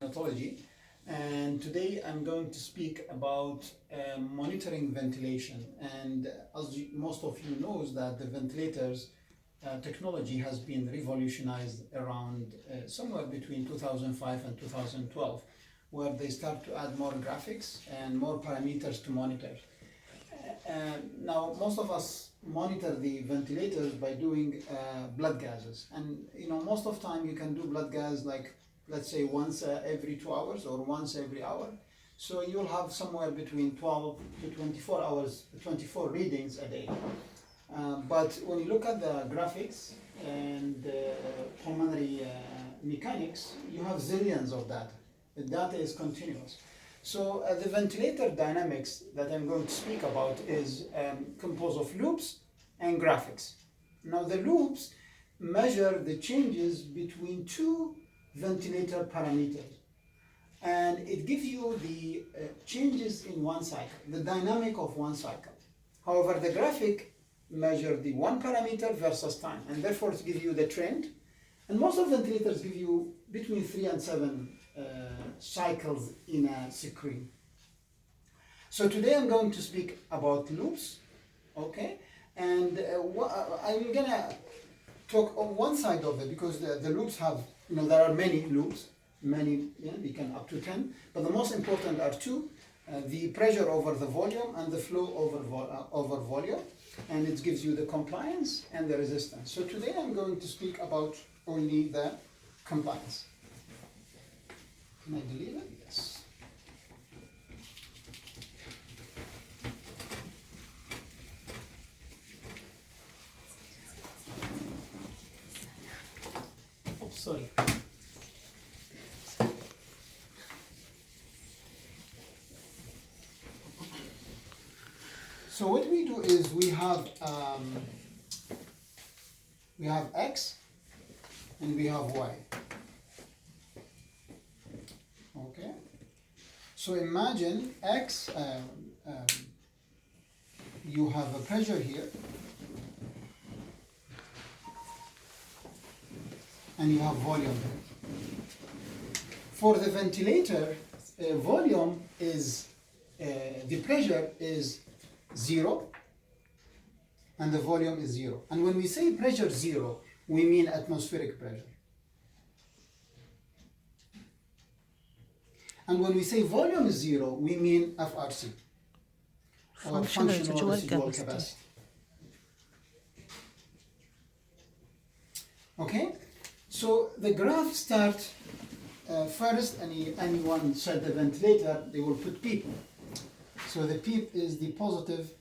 Neonatology, and today I'm going to speak about monitoring ventilation. And as most of you knows that the ventilators technology has been revolutionized around somewhere between 2005 and 2012, where they start to add more graphics and more parameters to monitor. Now, most of us monitor the ventilators by doing blood gases, and most of the time you can do blood gas like, let's say, once every 2 hours or once every hour. So you'll have somewhere between 12 to 24 hours, 24 readings a day. But when you look at the graphics and pulmonary mechanics, you have zillions of data. The data is continuous. So the ventilator dynamics that I'm going to speak about is composed of loops and graphics. Now the loops measure the changes between two ventilator parameters, and it gives you the changes in one cycle, the dynamic of one cycle. However, the graphic measure the one parameter versus time, and therefore it gives you the trend. And most of ventilators give you between 3 and 7 cycles in a screen. So today I'm going to speak about loops, okay? And I'm gonna talk on one side of it because the loops have, there are many loops, they can up to 10, but the most important are two, the pressure over the volume and the flow over volume, and it gives you the compliance and the resistance. So today I'm going to speak about only the compliance. Can I delete it? Yes. Oh, sorry. So what we do is we have X and we have Y. Okay. So imagine X. You have a pressure here, and you have volume here. For the ventilator, volume is the pressure is 0 and the volume is 0. And when we say pressure 0, we mean atmospheric pressure. And when we say volume is 0, we mean FRC, or functional residual capacity. Okay, so the graph starts first. Anyone said the ventilator, they will put PEEP. So the PEEP is the positive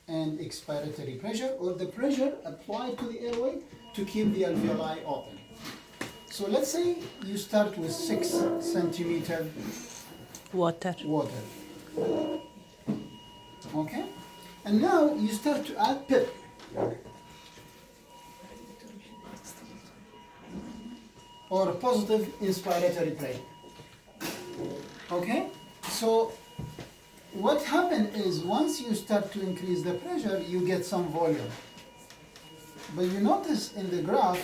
and expiratory pressure, or the pressure applied to the airway to keep the alveoli open. So let's say you start with 6 centimeter water. Okay, and now you start to add PIP. Or positive inspiratory pressure. Okay, so what happens is once you start to increase the pressure, you get some volume. But you notice in the graph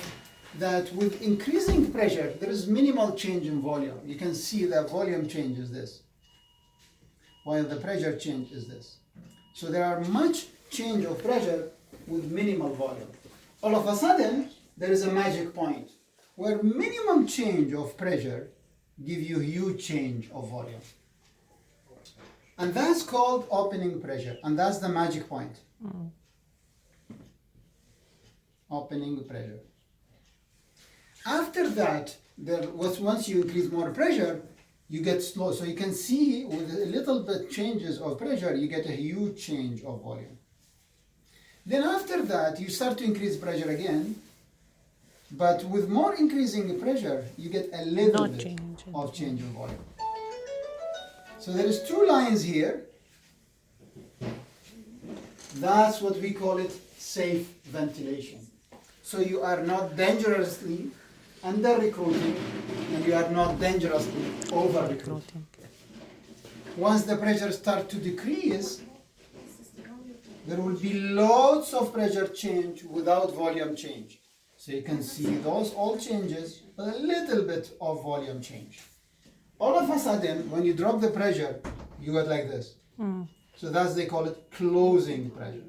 that with increasing pressure, there is minimal change in volume. You can see the volume change is this, while the pressure change is this. So there are much change of pressure with minimal volume. All of a sudden, there is a magic point where minimum change of pressure give you huge change of volume. And that's called opening pressure, and that's the magic point. Opening pressure. After that, once you increase more pressure, you get slow. So you can see with a little bit changes of pressure, you get a huge change of volume. Then after that, you start to increase pressure again, but with more increasing pressure, you get a little bit of change in volume. So there is 2 lines here. That's what we call it safe ventilation. So you are not dangerously under-recruiting, and you are not dangerously over-recruiting. Once the pressure starts to decrease, there will be lots of pressure change without volume change. So you can see those all changes, but a little bit of volume change. All of a sudden, when you drop the pressure, you get like this. So that's, they call it closing pressure.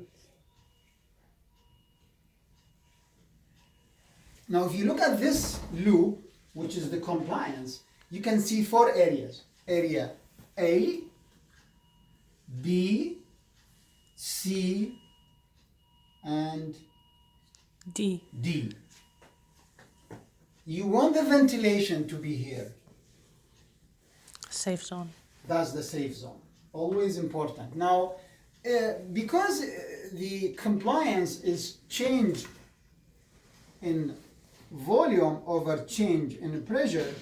Now, if you look at this loop, which is the compliance, you can see 4 areas. Area A, B, C, and D. D. You want the ventilation to be here. Safe zone. That's the safe zone. Always important. Now, because the compliance is change in volume over change in pressure,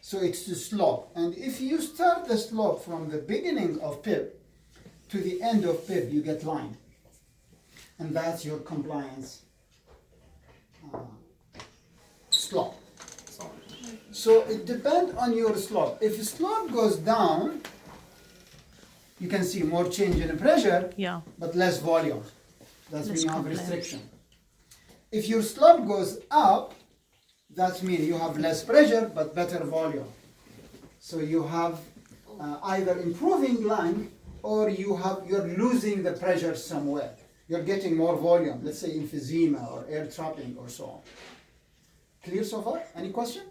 so it's the slope. And if you start the slope from the beginning of PIP to the end of PIP, you get line. And that's your compliance slope. So it depends on your slope. If the slope goes down, you can see more change in pressure, Yeah. but less volume. That's when Less you have compliance. restriction. If your slope goes up, that means you have less pressure but better volume. So you have either improving line or you're losing the pressure somewhere. You're getting more volume, let's say emphysema or air trapping or so on. Clear so far? Any question?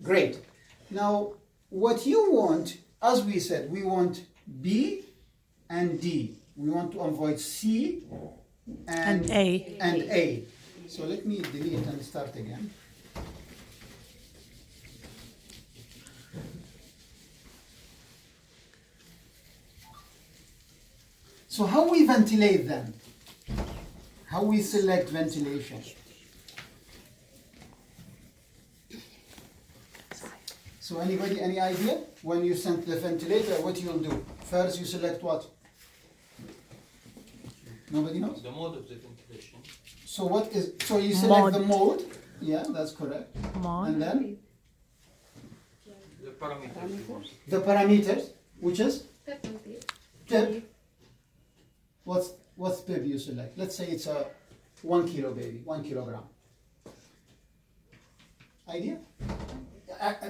Great. Now, what you want, as we said, we want B and D. We want to avoid C And A. and A. So let me delete and start again. So how we ventilate them? How we select ventilation? So anybody, any idea? When you send the ventilator, what you'll do? First you select what? Nobody knows? The mode of the ventilation. So what is, so you select the Mode. mode, yeah, that's correct. Mode. And then The parameters. the parameters, which is PIP. What's PIP you select? Let's say it's a 1 kilo baby, 1 kilogram. Idea?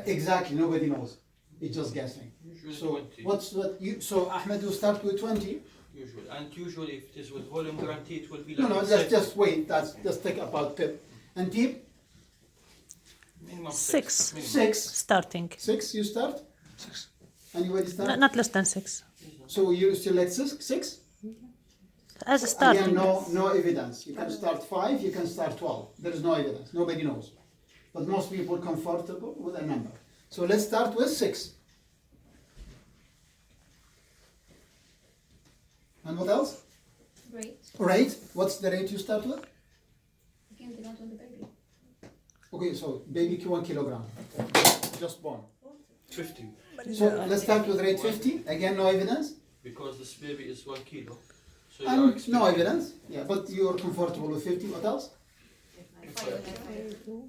Exactly, nobody knows. It's just guessing. Usually So 20. what's what you, so Ahmed will start with 20. Usually. And usually if it is with volume guarantee, it will be No, like no, let's just wait. That's just think about PIP. And PIP, minimum 6. Minimum. 6. Starting. 6 you start? Anybody start? Not less than 6. So you select 6? As a starting. Again, no evidence. You can start 5, you can start 12. There is no evidence. Nobody knows. But most people are comfortable with a number. So let's start with 6. And what else? Rate. Rate. What's the rate you start with? Again, they don't want the baby. Okay, so baby 1 kilogram. Just born. 50. So let's start with rate 50. Again, no evidence. Because this baby is 1 kilo. So you And are no expecting evidence. Yeah, but you're comfortable with 50. What else?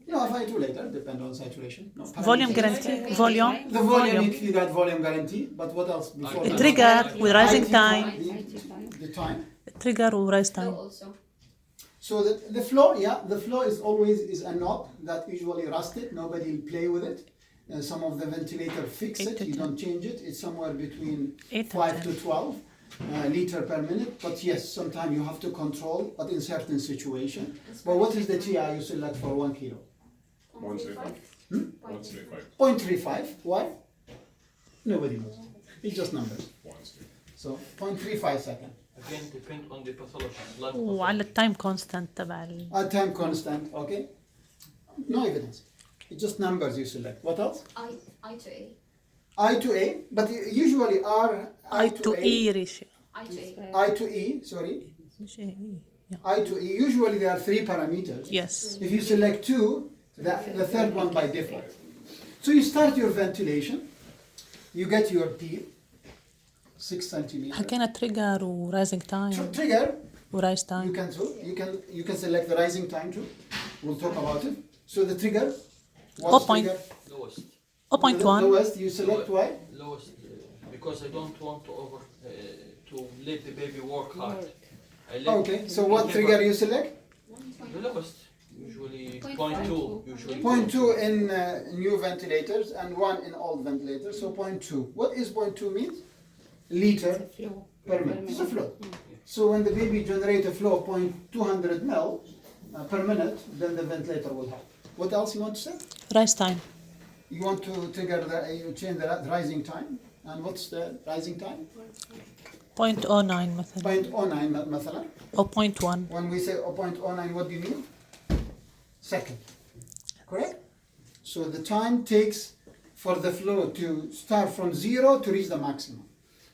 No, FI2 later, depend on saturation. No, Volume guarantee. Volume. The volume, if you got volume guarantee, but what else before that? Trigger with rising IT time. The time. Trigger with rise No, time. also. So the flow, yeah, the flow is always a knob that usually rusted. Nobody will play with it. Some of the ventilator fix 8 it. to You 10. don't change it. It's somewhere between 8 to 5 10. to 12 liter per minute. But yes, sometimes you have to control, but in certain situation. But what is the TI you select for 1 kilo? 135. Hmm? 135. 0.35. Why? Nobody knows. It's just numbers. 135. So 0.35 second. again depend on the pathology. Lung وعلى التايم كونستانت تبع Time constant, okay? No evidence. It's just numbers you select. What else? I to A. I to A, but usually R I to E ratio. I to A. I to E, sorry. مش إيه، yeah. I to E, usually there are 3 parameters. Yes. If you select 2, the third one by default. So you start your ventilation, you get your P, 6 centimeters. حكينا trigger و rising time Trigger, و rise you time. can do, you can select the rising time too. We'll talk about it. So the trigger, what's Point. trigger? lowest. 0.1. Lowest, you select why? Lowest because I don't want to to let the baby work hard. I let Okay, so what never- trigger you select? The lowest usually. usually Point 0.2. Usually 0.2 in new ventilators and 1 in old ventilators, so 0.2. What is 0.2 means? Liter per minute. It's a flow. So when the baby generates a flow of 0.200 ml per minute, then the ventilator will help. What else you want to say? Rise time. You want to trigger you change the rising time. And what's the rising time? 0.09 مثلا 0.09 مثلا. أو 0.1. When we say 0.09, what do you mean? Second. Correct? So the time takes for the flow to start from 0 to reach the maximum.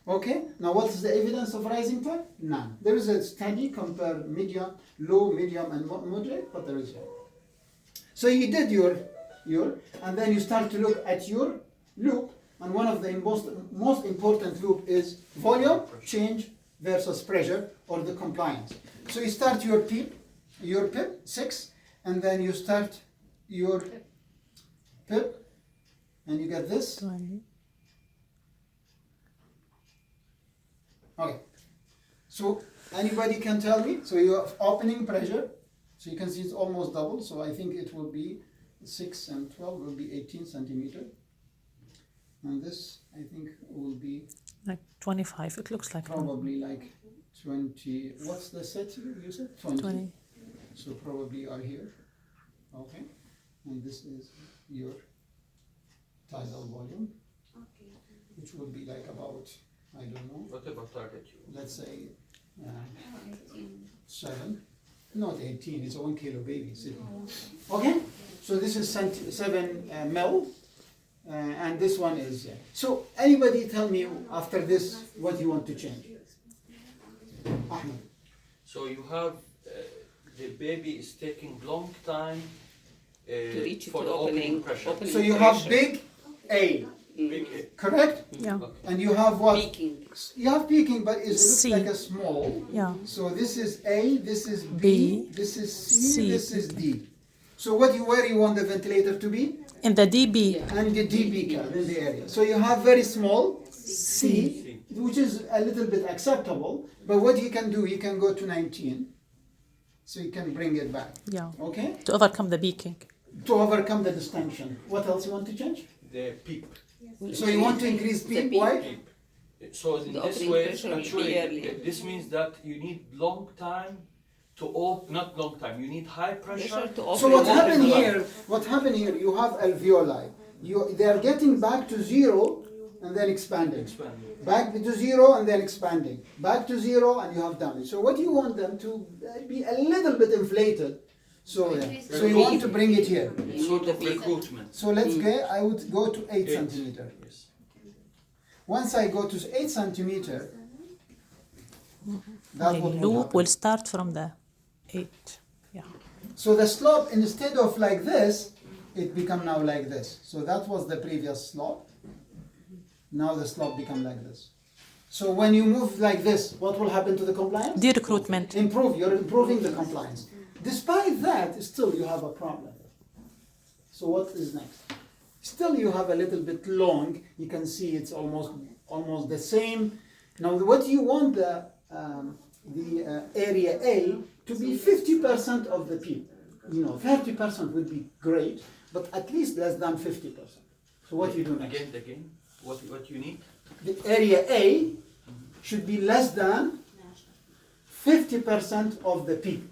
Okay? Now what is the evidence of rising time? None. There is a study compare medium, low, medium, and moderate, but there is none. So you did your, and then you start to look at your loop, and one of the most important loop is volume change versus pressure or the compliance. So you start your PIP 6, and then you start your PIP, and you get this. 20. Okay. So anybody can tell me? So you have opening pressure. So you can see it's almost double. So I think it will be 6 and 12 will be 18 centimeter. And this I think will be Like 25. It looks like probably like 20. What's the set you said? 20. So probably are here. Okay. And this is your tidal volume, which would be like about, I don't know, whatever target you. let's say 18. 7. Not 18, it's a 1 kilo baby sitting. Okay? So this is 7 mil, and this one is. So anybody tell me after this what you want to change? Ahmed. So you have the baby is taking long time reach for to the opening opening- pressure. opening. So you have Pressure. big A, Big correct? Yeah. Okay. And you have what? Peaking. You have peaking, but it looks C. like a small. Yeah. So this is A, this is B, B, this is C, C. this is D. So where you want the ventilator to be? In the DB. And the D beaker in the area. So you have very small C, which is a little bit acceptable. But what you can do, you can go to 19. So you can bring it back. Yeah. Okay? To overcome the beaking. To overcome the distension. What else you want to change? The peep. So you want to increase The peak, peak. why? Peep. So in The this opening way, pressure will be actually, early. this means that you need long time to open, not long time, you need high pressure. Pressure to open. So what Open happened the here? What happened here? You have alveoli. They are getting back to 0 and then expanding. Expanding. Back to 0 and then expanding. Back to 0 and you have damage. So what you want them to be a little bit inflated. So you want to bring it here. Sort of recruitment. So let's go. I would go to 8 centimeter. Yes. Once I go to 8 centimeter, My that's what will loop happen. will start from the 8. Yeah. So the slope, instead of like this, it become now like this. So that was the previous slope. Now the slope become like this. So when you move like this, what will happen to the compliance? De-recruitment. You're improving the compliance. Despite that, still you have a problem. So what is next? Still you have a little bit long. You can see it's almost the same. Now what you want the area A to be 50% of the P. 30% would be great, but at least less than 50%. So what you do next? Again, what you need? The area A should be less than 50% of the P,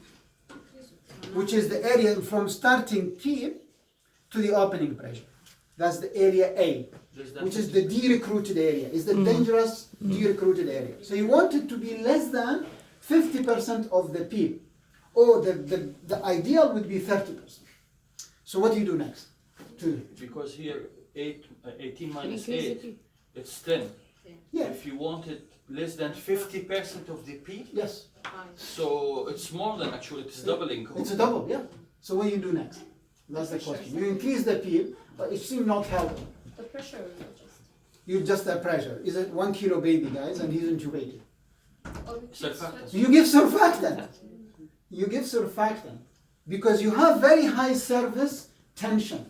which is the area from starting P to the opening pressure. That's the area A, which is the de-recruited area. It's the dangerous de-recruited area. So you want it to be less than 50% of the P. Or the ideal would be 30%. So what do you do next? Because here 18 minus Increase the 8, peak. it's 10. Yeah. If you want it less than 50% of the peak, Yes. so it's more than actually, it's doubling. It's a double, yeah. So what do you do next? That's the question. You increase the P, but it seems not helping. The pressure will adjust. You just the pressure. Is it 1 kilo baby, guys, and he's intubated. Or we keep Surfactant. switching. You give surfactant. You give surfactant because you have very high surface tension,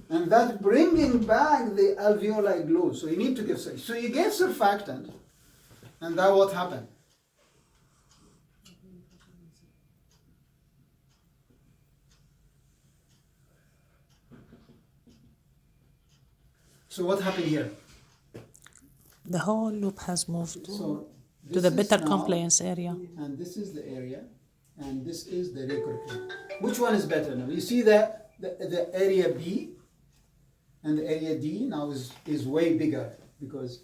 and that's bringing back the alveoli glue. So you need to give so you gave surfactant, and that what happened? So what happened here? The whole loop has moved So to the this is better now- compliance area. And this is the area, and this is the rear curriculum. Which one is better now? You see the area B and the area D now is way bigger because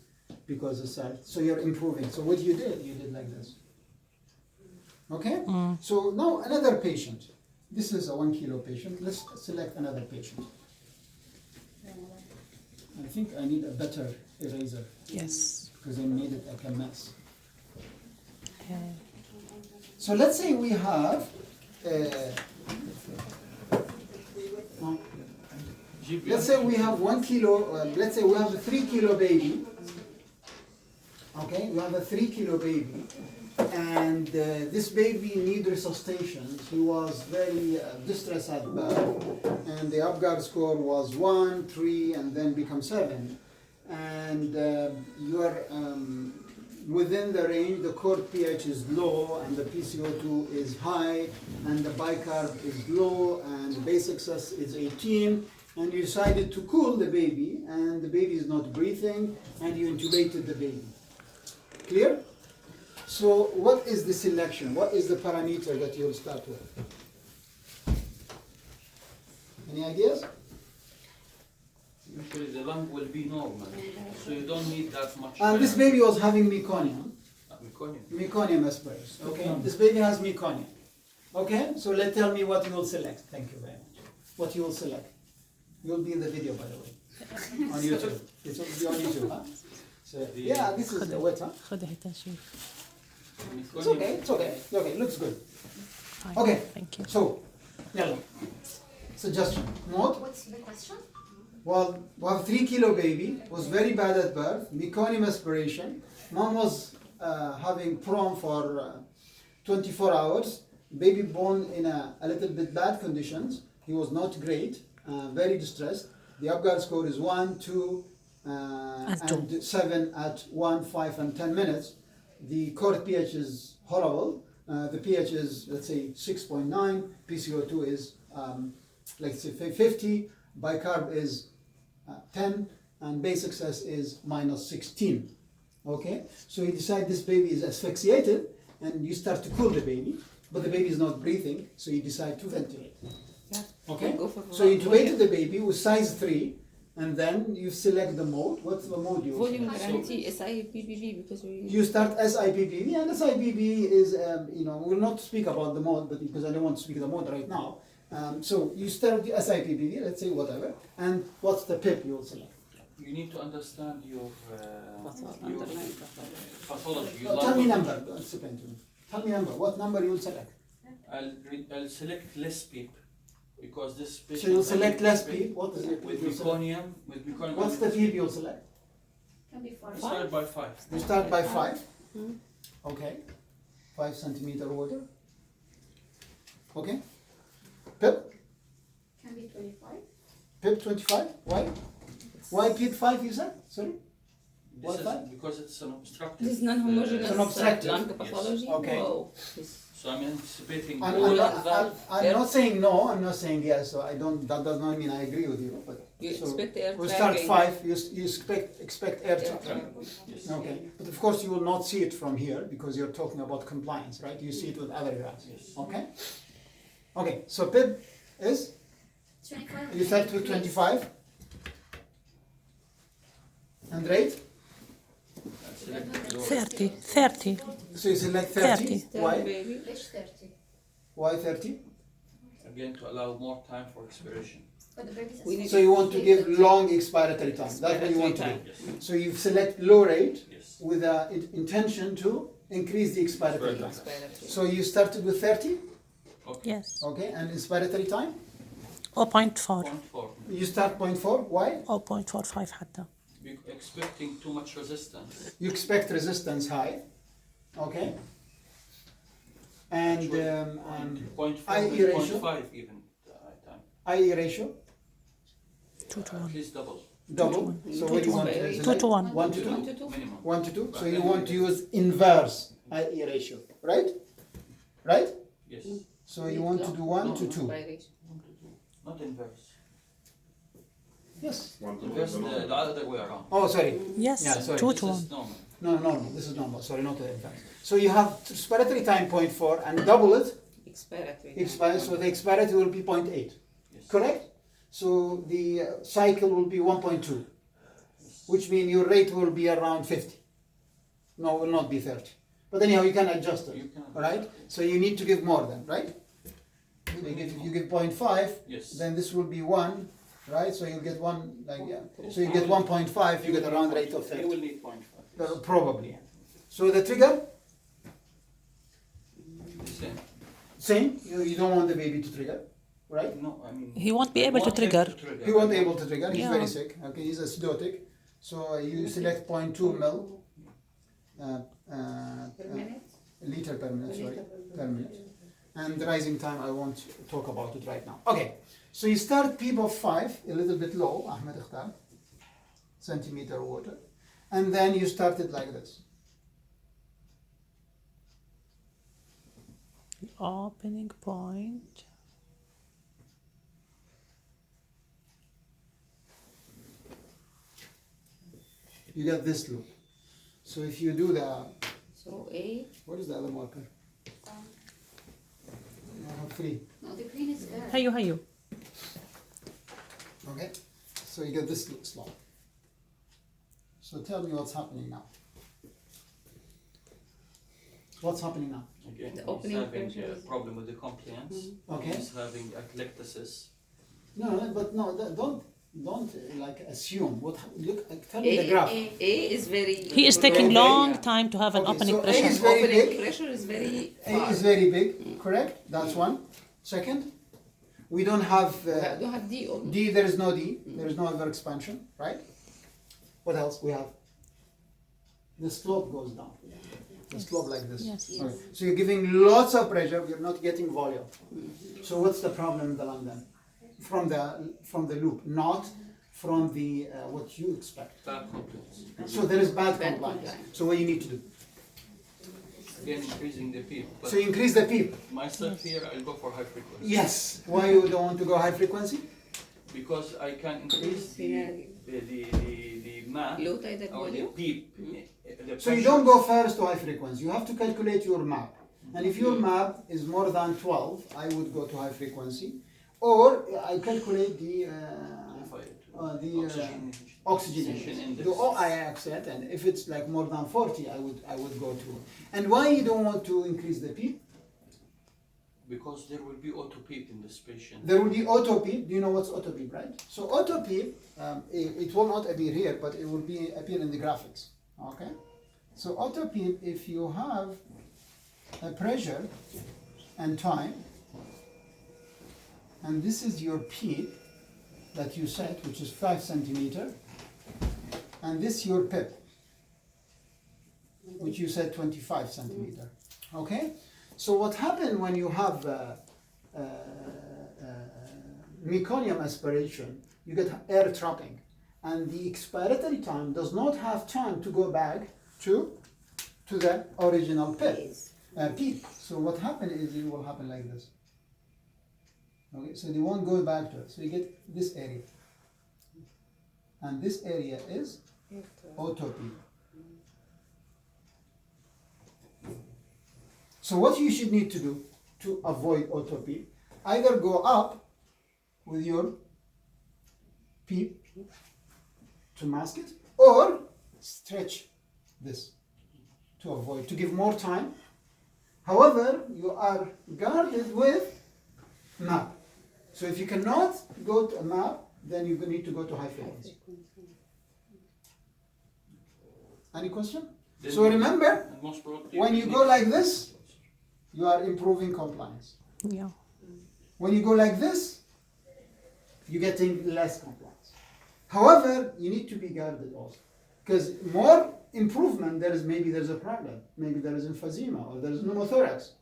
of size. So you're improving. So what you did like this. Okay? So now another patient. This is a 1 kilo patient. Let's select another patient. I think I need a better eraser Yes. because I made it like a mess. Okay. So let's say we have let's say we have 1 kilo, let's say we have a 3 kilo baby. Okay, we have a 3 kilo baby, and this baby need resuscitation. He was very distressed at birth, and the Apgar score was 1, 3, and then become 7. And you are within the range. The core pH is low, and the PCO2 is high, and the bicarb is low, and the base excess is 18. And you decided to cool the baby, and the baby is not breathing, and you intubated the baby. Clear? So what is the selection? What is the parameter that you'll start with? Any ideas? Usually the lung will be normal, so you don't need that much. And this baby was having meconium. Meconium. Meconium aspirates. Okay. This baby has meconium. Okay. So tell me what you will select. Thank you very much. What you will select. You'll be in the video, by the way, on YouTube. It will be on YouTube, huh? So yeah, this is the wet, huh? خدها تشوف. It's okay. It's okay. Okay. Looks good. Fine. Okay. Thank you. So, yalla. Suggestion. Mode. What's the question? Well, we have 3 kilo baby, was very bad at birth, meconium aspiration. Mom was having prom for 24 hours. Baby born in a little bit bad conditions. He was not great, very distressed. The Apgar score is 1, 2, and 7 at 1, 5, and 10 minutes. The core pH is horrible. The pH is, let's say, 6.9. PCO2 is, let's say, 50. Bicarb is 10, and base excess is minus 16. Okay, so you decide this baby is asphyxiated, and you start to cool the baby, but the baby is not breathing, so you decide to ventilate. Yeah. Okay, Go for so you volume. intubated the baby with size 3, and then you select the mode. What's the mode you Volume select? guarantee SIPBB because we You start SIPBV, and SIPBV is, we'll not speak about the mode, but because I don't want to speak the mode right now. So you start the SIPBV, let's say whatever, and what's the PIP you will select? You need to understand your underlying pathology. Tell me number, explain to me. Tell me number, what number you will select? I'll select less PEEP because this patient. So you'll select less PEEP, what is it? With you'll select? meconium. What's the PEP you'll select? Can be 4. Start by 5. You start by 5, okay, 5 centimeter water, okay. PIP, Can be 25. PIP 25, why? Why PIP 5 you said, sorry? This is What? because it's an obstructive. This is non-homogeneous It's an obstructive. lung pathology. Okay. Whoa. This- So I'm anticipating I'm all not, of that. I'm not saying no, I'm not saying yes, so that does not mean I agree with you, but. You so expect air we start tracking. 5, you expect air Air traffic. traffic. Yes. Okay, but of course you will not see it from here because you're talking about compliance, right? You see it with other guys, Yes. okay? Okay, so PIP is, 25. you start with 25. And rate, I'll select lower. 30. 30. so you select 30. 30. Why? Baby. Age 30. Why 30? Again, to allow more time for expiration. But the baby's We need- So you want to give long expiratory time, that's what you want to do. Expiratory Yes. So you select low rate Yes. with an intention to increase the expiratory time. Expiratory. So you started with 30, Okay. Yes. okay, and expiratory time? 0.4. 0.4. You start 0.4, why? 0.45 حتى. Expecting too much resistance. You expect resistance high, okay? And, And 0.4 IE and ratio? 0.5 even time. IE ratio, 2 to At 1. least double. double, so what do you want to 2 select? to 1. 1 to 2? 1 to 2. Minimum. 1 to 2, so you want to use inverse IE ratio, right? Right? Yes. So you want to do 1 to 2. By ratio. Not inverse. Yes. One to Just one. the other way around. Oh, sorry. Yes, Yeah, sorry. 2 This to 1. is normal. No, normal. This is normal. Sorry, not the advanced. So you have respiratory time 0.4 and double it. Expiratory. So the expiratory will be 0.8. Yes. Correct? So the cycle will be 1.2, which means your rate will be around 50. No, will not be 30. But anyhow, you can adjust it. You can All right? So you need to give more then, right? If you give 0.5, Yes. then this will be 1, right? So you get 1, like, yeah. So you get 1.5, you get a round rate of You 30. will need 0.5. Probably. So the trigger, The same. same. You don't want the baby to trigger, right? No, I mean. He won't be able to want him trigger. He won't be able to trigger. He's Yeah. very sick. Okay, he's acidotic. So you select 0.2 ml Per minute? liter per minute. Sorry, Liter per minute. And the rising time, I won't talk about it right now. Okay, so you start PEEP of 5, a little bit low, Ahmed Ikhtar, centimeter water, and then you start it like this. Opening point. You get this loop. So if you do the, So A. what is the other marker? I have 3. No, the green is good. هيو. Okay, so you get this slope. So tell me what's happening now. What's happening now? Again, The he's having having pressure a is- problem with the compliance. Okay. He's having atelectasis. No, but no, don't like assume. What? Look, tell me the graph. A is very. He is taking Okay. long time to have an Okay, opening so A pressure. is very Opening big. pressure is very A far. is very big, correct? That's one. Second, we don't have Do you have D or D. There is no D. There is no over expansion, right? What else we have? The slope goes down. The slope like this. Yes. Okay. So you're giving lots of pressure. You're not getting volume. So what's the problem in the lung then? From the loop, not from the what you expect. Bad compliance. So there is bad Bad compliance. compliance. So what you need to do? Again, increasing the PEEP. But So you increase the PEEP. myself here, I'll go for high frequency. Yes. Why you don't want to go high frequency? Because I can increase the MAP low tidal or the volume? PEEP. The So you don't go first to high frequency. You have to calculate your MAP. And if your MAP is more than 12, I would go to high frequency. Or I calculate the oxygenation index. The OIX set, and if it's like more than 40, I would go to. And why you don't want to increase the PEEP? Because there will be auto PEEP in this patient. There will be auto PEEP. Do you know what's auto PEEP, right? So auto PEEP, it will not appear here, but it will appear in the graphics. Okay. So auto PEEP, if you have a pressure and time, and this is your PEEP that you set, which is 5 centimeter, and this your PEP, which you said 25 centimeter. Okay. So what happened when you have meconium aspiration, you get air trapping, and the expiratory time does not have time to go back to the original peak. So what happened is it will happen like this. Okay, so they won't go back to it. So you get this area, and this area is auto peak. So what you should need to do to avoid auto PEEP, either go up with your PEEP to mask it, or stretch this to avoid, to give more time. However, you are guarded with MAP. So if you cannot go to a MAP, then you need to go to high frequency. Any question? So remember, And most probably when we you need- go like this, you are improving compliance. Yeah. When you go like this, you're getting less compliance. However, you need to be guarded also. Because more improvement, maybe there's a problem. Maybe there is emphysema, or there is pneumothorax.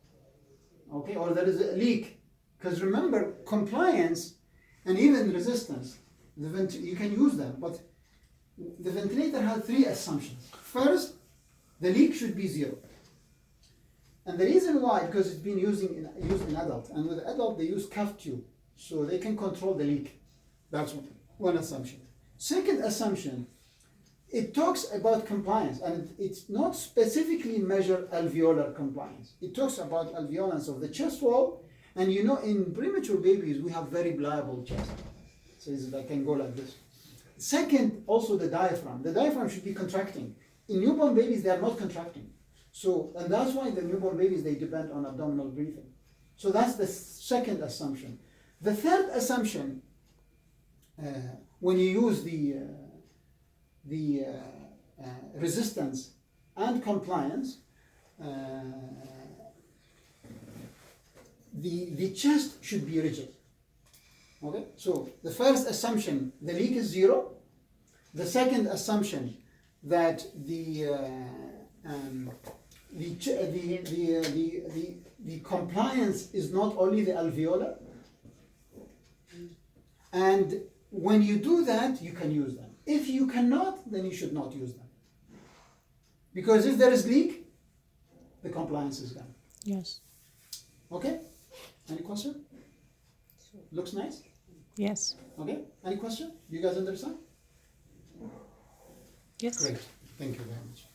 Okay, or there is a leak. Because remember, compliance and even resistance, you can use them, but the ventilator has 3 assumptions. First, the leak should be 0. And the reason why, because it's been used in adult, and with adult they use cuff tube, so they can control the leak. That's one assumption. Second assumption, it talks about compliance, and it's not specifically measure alveolar compliance. It talks about alveolance of the chest wall, and you know, in premature babies, we have very pliable chest. So I can go like this. Second, also the diaphragm. The diaphragm should be contracting. In newborn babies, they are not contracting. So, and that's why the newborn babies, they depend on abdominal breathing. So that's the second assumption. The third assumption, when you use the resistance and compliance, the chest should be rigid. Okay, so the first assumption, the leak is zero. The second assumption, that the compliance is not only the alveolar, and when you do that, you can use them. If you cannot, then you should not use them. Because if there is leak, the compliance is gone. Yes. Okay? Any question? Looks nice? Yes. Okay? Any question? You guys understand? Yes. Great. Thank you very much.